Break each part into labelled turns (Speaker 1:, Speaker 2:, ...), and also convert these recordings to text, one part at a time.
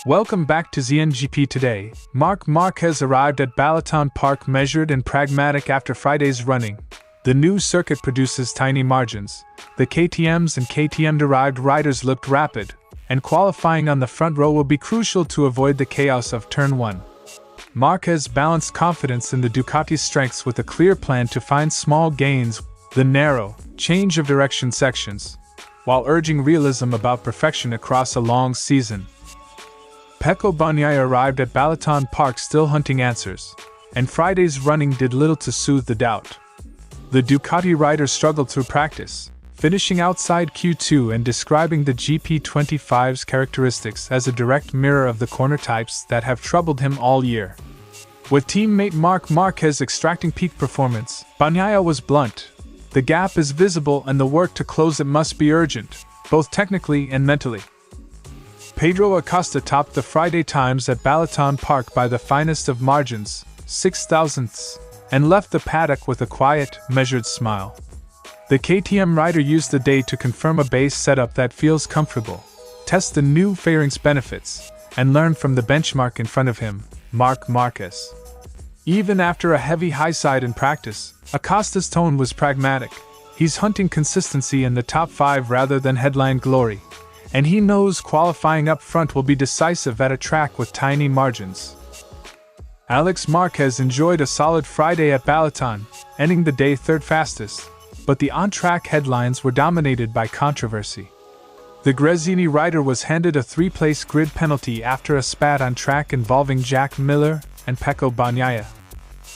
Speaker 1: Welcome back to ZNGP Today. Marc Márquez arrived at Balaton Park measured and pragmatic after Friday's running. The new circuit produces tiny margins. The KTMs and KTM-derived riders looked rapid, and qualifying on the front row will be crucial to avoid the chaos of Turn 1. Marquez balanced confidence in the Ducati's strengths with a clear plan to find small gains, the narrow, change of direction sections, while urging realism about perfection across a long season. Pecco Bagnaia arrived at Balaton Park still hunting answers, and Friday's running did little to soothe the doubt. The Ducati rider struggled through practice, finishing outside Q2 and describing the GP25's characteristics as a direct mirror of the corner types that have troubled him all year. With teammate Marc Márquez extracting peak performance, Bagnaia was blunt. The gap is visible and the work to close it must be urgent, both technically and mentally. Pedro Acosta topped the Friday times at Balaton Park by the finest of margins, 6 thousandths, and left the paddock with a quiet, measured smile. The KTM rider used the day to confirm a base setup that feels comfortable, test the new fairings benefits, and learn from the benchmark in front of him, Marc Márquez. Even after a heavy high side in practice, Acosta's tone was pragmatic. He's hunting consistency in the top 5 rather than headline glory, and he knows qualifying up front will be decisive at a track with tiny margins. Alex Marquez enjoyed a solid Friday at Balaton, ending the day third fastest, but the on-track headlines were dominated by controversy. The Gresini rider was handed a 3-place grid penalty after a spat on track involving Jack Miller and Pecco Bagnaia.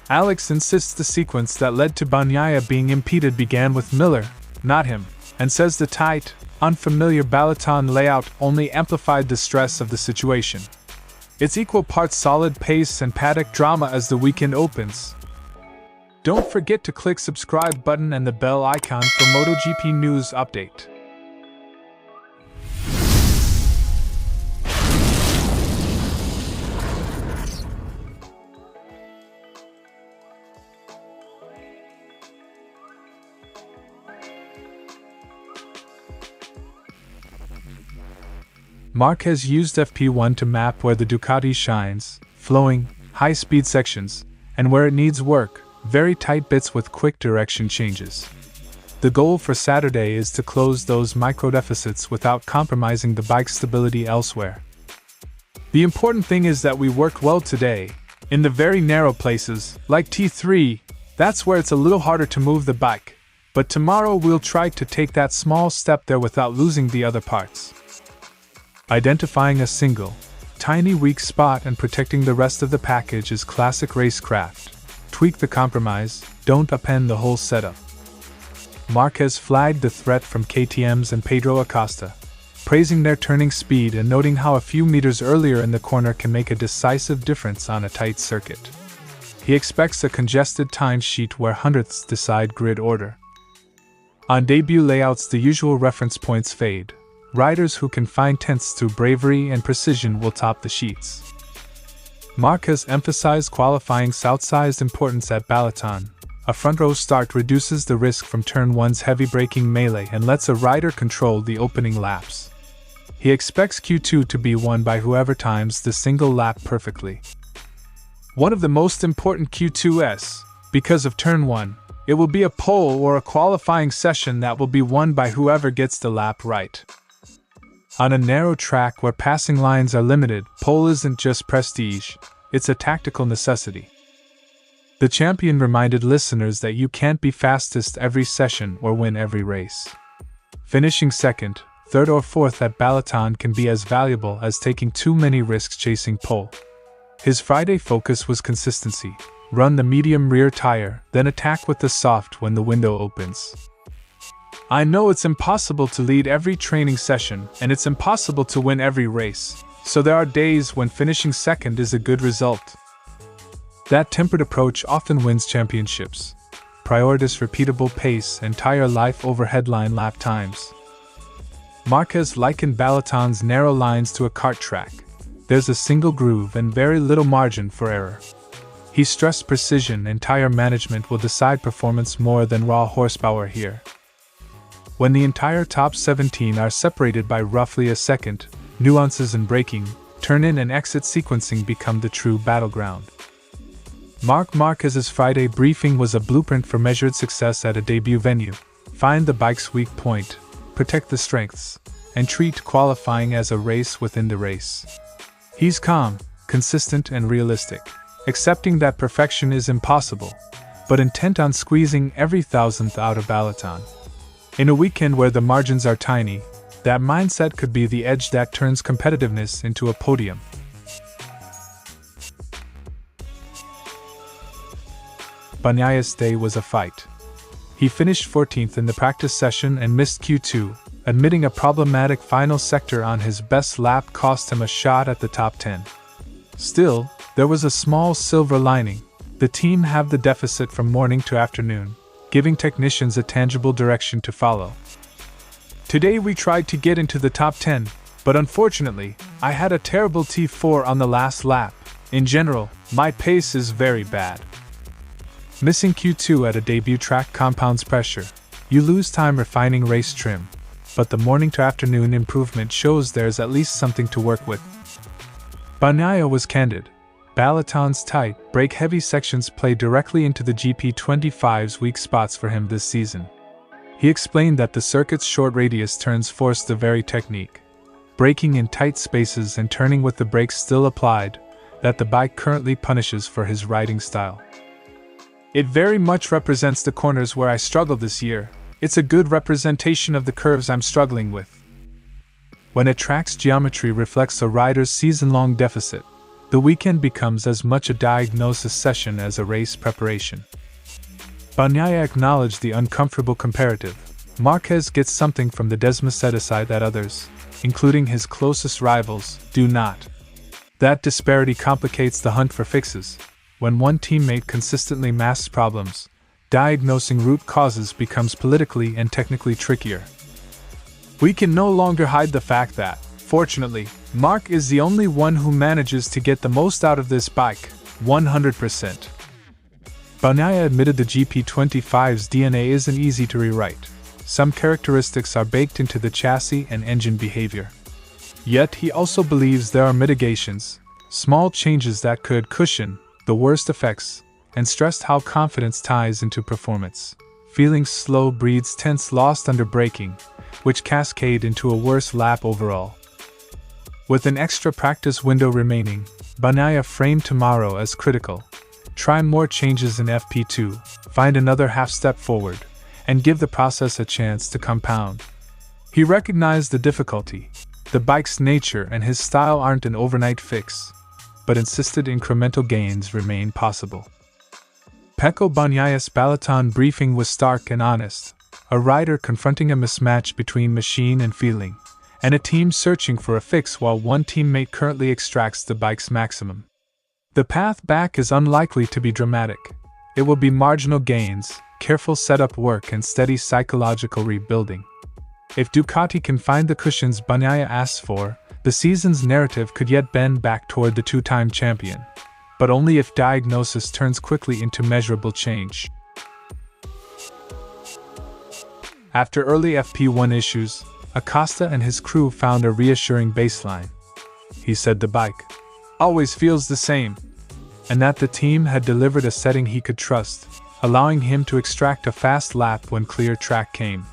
Speaker 1: Alex insists the sequence that led to Bagnaia being impeded began with Miller, not him, and says the tight, unfamiliar Balaton layout only amplified the stress of the situation. It's equal parts solid pace and paddock drama as the weekend opens. Don't forget to click subscribe button and the bell icon for MotoGP news update. Marquez used FP1 to map where the Ducati shines, flowing, high-speed sections, and where it needs work, very tight bits with quick direction changes. The goal for Saturday is to close those micro-deficits without compromising the bike's stability elsewhere. The important thing is that we worked well today. In the very narrow places, like T3, that's where it's a little harder to move the bike, but tomorrow we'll try to take that small step there without losing the other parts. Identifying a single, tiny weak spot and protecting the rest of the package is classic racecraft. Tweak the compromise, don't upend the whole setup. Marquez flagged the threat from KTMs and Pedro Acosta, praising their turning speed and noting how a few meters earlier in the corner can make a decisive difference on a tight circuit. He expects a congested time sheet where hundredths decide grid order. On debut layouts, the usual reference points fade. Riders who can find tenths through bravery and precision will top the sheets. Marquez emphasized qualifying's outsized importance at Balaton. A front-row start reduces the risk from Turn 1's heavy braking melee and lets a rider control the opening laps. He expects Q2 to be won by whoever times the single lap perfectly. One of the most important Q2s, because of Turn 1, it will be a pole or a qualifying session that will be won by whoever gets the lap right. On a narrow track where passing lines are limited, pole isn't just prestige, it's a tactical necessity. The champion reminded listeners that you can't be fastest every session or win every race. Finishing second, third or fourth at Balaton can be as valuable as taking too many risks chasing pole. His Friday focus was consistency. Run the medium rear tire, then attack with the soft when the window opens. I know it's impossible to lead every training session, and it's impossible to win every race, so there are days when finishing second is a good result. That tempered approach often wins championships. Prioritize repeatable pace and tire life over headline lap times. Marquez likened Balaton's narrow lines to a kart track. There's a single groove and very little margin for error. He stressed precision and tire management will decide performance more than raw horsepower here. When the entire top 17 are separated by roughly a second, nuances in braking, turn-in and exit sequencing become the true battleground. Marc Márquez's Friday briefing was a blueprint for measured success at a debut venue. Find the bike's weak point, protect the strengths, and treat qualifying as a race within the race. He's calm, consistent, and realistic, accepting that perfection is impossible, but intent on squeezing every thousandth out of Balaton. In a weekend where the margins are tiny, that mindset could be the edge that turns competitiveness into a podium. Bagnaia's day was a fight. He finished 14th in the practice session and missed Q2, admitting a problematic final sector on his best lap cost him a shot at the top 10. Still, there was a small silver lining. The team have the deficit from morning to afternoon, giving technicians a tangible direction to follow. Today we tried to get into the top 10, but unfortunately, I had a terrible T4 on the last lap. In general, my pace is very bad. Missing Q2 at a debut track compounds pressure. You lose time refining race trim, but the morning to afternoon improvement shows there's at least something to work with. Bagnaia was candid. Balaton's tight, brake-heavy sections play directly into the GP25's weak spots for him this season. He explained that the circuit's short radius turns force the very technique, braking in tight spaces and turning with the brakes still applied, that the bike currently punishes for his riding style. It very much represents the corners where I struggled this year. It's a good representation of the curves I'm struggling with. When a track's geometry reflects a rider's season-long deficit, the weekend becomes as much a diagnosis session as a race preparation. Bagnaia acknowledged the uncomfortable comparative. Marquez gets something from the Desmosed that others, including his closest rivals, do not. That disparity complicates the hunt for fixes. When one teammate consistently masks problems, diagnosing root causes becomes politically and technically trickier. We can no longer hide the fact that, fortunately, Marc is the only one who manages to get the most out of this bike, 100%. Bagnaia admitted the GP25's DNA isn't easy to rewrite. Some characteristics are baked into the chassis and engine behavior. Yet he also believes there are mitigations, small changes that could cushion the worst effects, and stressed how confidence ties into performance. Feeling slow breeds tense lost under braking, which cascade into a worse lap overall. With an extra practice window remaining, Bagnaia framed tomorrow as critical. Try more changes in FP2, find another half step forward, and give the process a chance to compound. He recognized the difficulty. The bike's nature and his style aren't an overnight fix, but insisted incremental gains remain possible. Pecco Bagnaia's Balaton briefing was stark and honest, a rider confronting a mismatch between machine and feeling, and a team searching for a fix while one teammate currently extracts the bike's maximum. The path back is unlikely to be dramatic. It will be marginal gains, careful setup work, and steady psychological rebuilding. If Ducati can find the cushions Bagnaia asks for, the season's narrative could yet bend back toward the two-time champion, but only if diagnosis turns quickly into measurable change. After early FP1 issues, Acosta and his crew found a reassuring baseline. He said the bike always feels the same, and that the team had delivered a setting he could trust, allowing him to extract a fast lap when clear track came.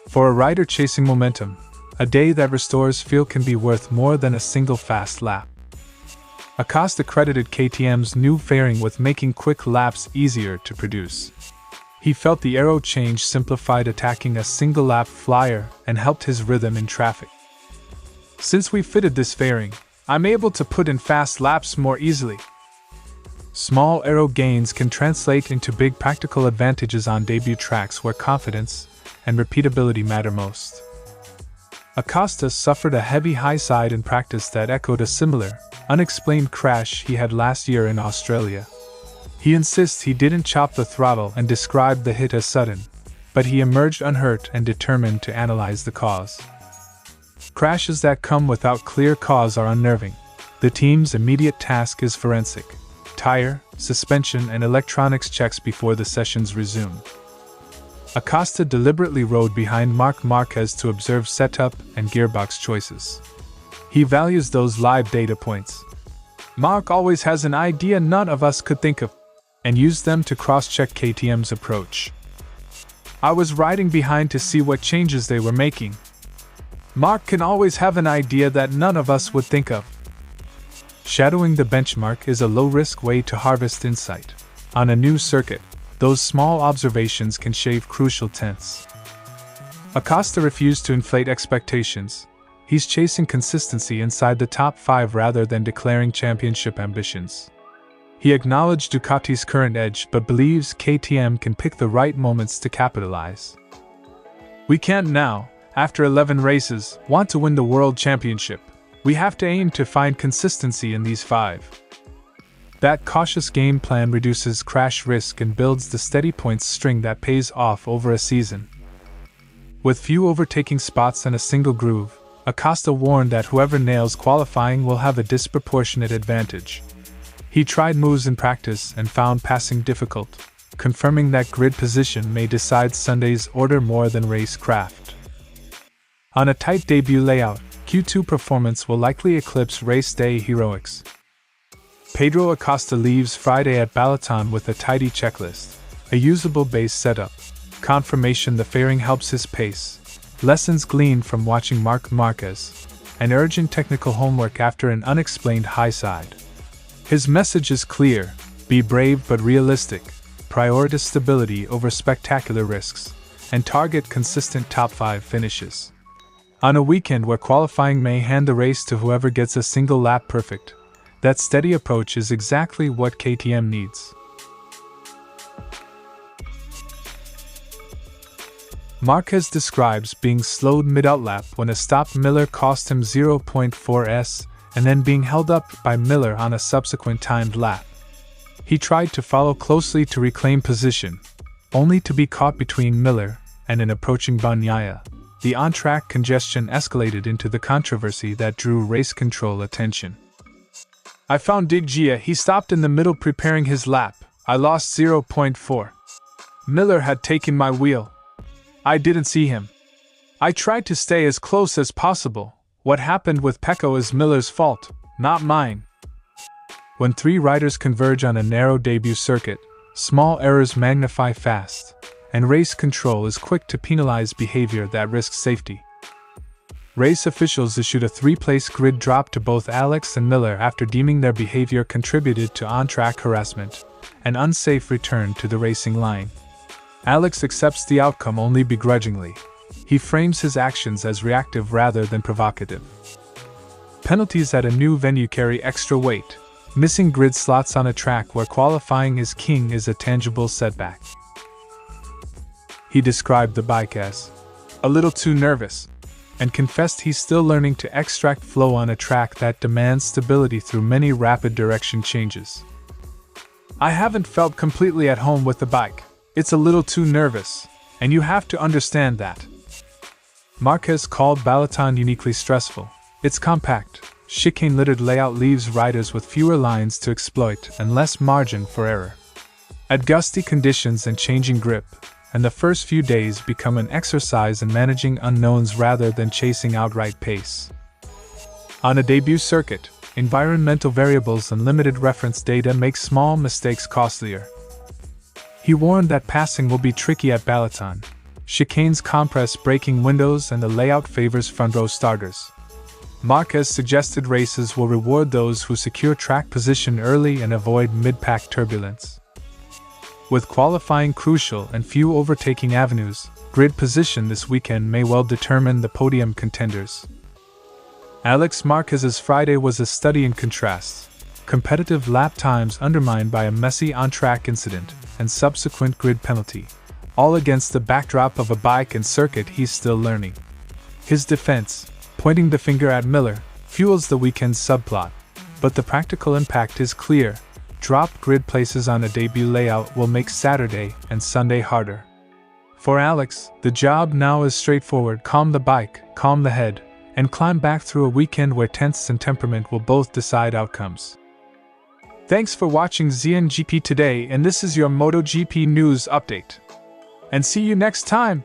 Speaker 1: For a rider chasing momentum, a day that restores feel can be worth more than a single fast lap. Acosta credited KTM's new fairing with making quick laps easier to produce. He felt the aero change simplified attacking a single lap flyer and helped his rhythm in traffic. Since we fitted this fairing, I'm able to put in fast laps more easily. Small aero gains can translate into big practical advantages on debut tracks where confidence and repeatability matter most. Acosta suffered a heavy high side in practice that echoed a similar, unexplained crash he had last year in Australia. He insists he didn't chop the throttle and described the hit as sudden, but he emerged unhurt and determined to analyze the cause. Crashes that come without clear cause are unnerving. The team's immediate task is forensic, tire, suspension, and electronics checks before the sessions resume. Acosta deliberately rode behind Marc Márquez to observe setup and gearbox choices. He values those live data points. Marc always has an idea none of us could think of, and used them to cross-check KTM's approach. I was riding behind to see what changes they were making. Marc can always have an idea that none of us would think of. Shadowing the benchmark is a low-risk way to harvest insight. On a new circuit, those small observations can shave crucial tenths. Acosta refused to inflate expectations. He's chasing consistency inside the top 5 rather than declaring championship ambitions. He acknowledged Ducati's current edge but believes KTM can pick the right moments to capitalize. We can't now, after 11 races, want to win the World Championship. We have to aim to find consistency in these 5. That cautious game plan reduces crash risk and builds the steady points string that pays off over a season. With few overtaking spots and a single groove, Acosta warned that whoever nails qualifying will have a disproportionate advantage. He tried moves in practice and found passing difficult, confirming that grid position may decide Sunday's order more than race craft. On a tight debut layout, Q2 performance will likely eclipse race day heroics. Pedro Acosta leaves Friday at Balaton with a tidy checklist, a usable base setup, confirmation the fairing helps his pace, lessons gleaned from watching Marc Márquez, and urgent technical homework after an unexplained high side. His message is clear: be brave but realistic, prioritize stability over spectacular risks, and target consistent top 5 finishes. On a weekend where qualifying may hand the race to whoever gets a single lap perfect, that steady approach is exactly what KTM needs. Marquez describes being slowed mid-outlap when a stopped Miller cost him 0.4s, and then being held up by Miller on a subsequent timed lap. He tried to follow closely to reclaim position, only to be caught between Miller and an approaching Bagnaia. The on-track congestion escalated into the controversy that drew race control attention. I found Bagnaia, he stopped in the middle preparing his lap. I lost 0.4. Miller had taken my wheel. I didn't see him. I tried to stay as close as possible. What happened with Pecco is Miller's fault, not mine. When 3 riders converge on a narrow debut circuit, small errors magnify fast, and race control is quick to penalize behavior that risks safety. Race officials issued a 3-place grid drop to both Alex and Miller after deeming their behavior contributed to on-track harassment, an unsafe return to the racing line. Alex accepts the outcome only begrudgingly. He frames his actions as reactive rather than provocative. Penalties at a new venue carry extra weight. Missing grid slots on a track where qualifying is king is a tangible setback. He described the bike as a little too nervous, and confessed he's still learning to extract flow on a track that demands stability through many rapid direction changes. I haven't felt completely at home with the bike. It's a little too nervous, and you have to understand that. Marquez called Balaton uniquely stressful. Its compact, chicane-littered layout leaves riders with fewer lines to exploit and less margin for error. At gusty conditions and changing grip, and the first few days become an exercise in managing unknowns rather than chasing outright pace. On a debut circuit, environmental variables and limited reference data make small mistakes costlier. He warned that passing will be tricky at Balaton. Chicanes compress braking windows and the layout favors front-row starters. Marquez suggested races will reward those who secure track position early and avoid mid-pack turbulence. With qualifying crucial and few overtaking avenues, grid position this weekend may well determine the podium contenders. Alex Marquez's Friday was a study in contrasts. Competitive lap times undermined by a messy on-track incident and subsequent grid penalty, all against the backdrop of a bike and circuit he's still learning. His defense, pointing the finger at Miller, fuels the weekend's subplot, but the practical impact is clear. Dropped grid places on a debut layout will make Saturday and Sunday harder. For Alex, the job now is straightforward: calm the bike, calm the head, and climb back through a weekend where tenths and temperament will both decide outcomes. Thanks for watching ZNGP Today, and this is your MotoGP news update. And see you next time!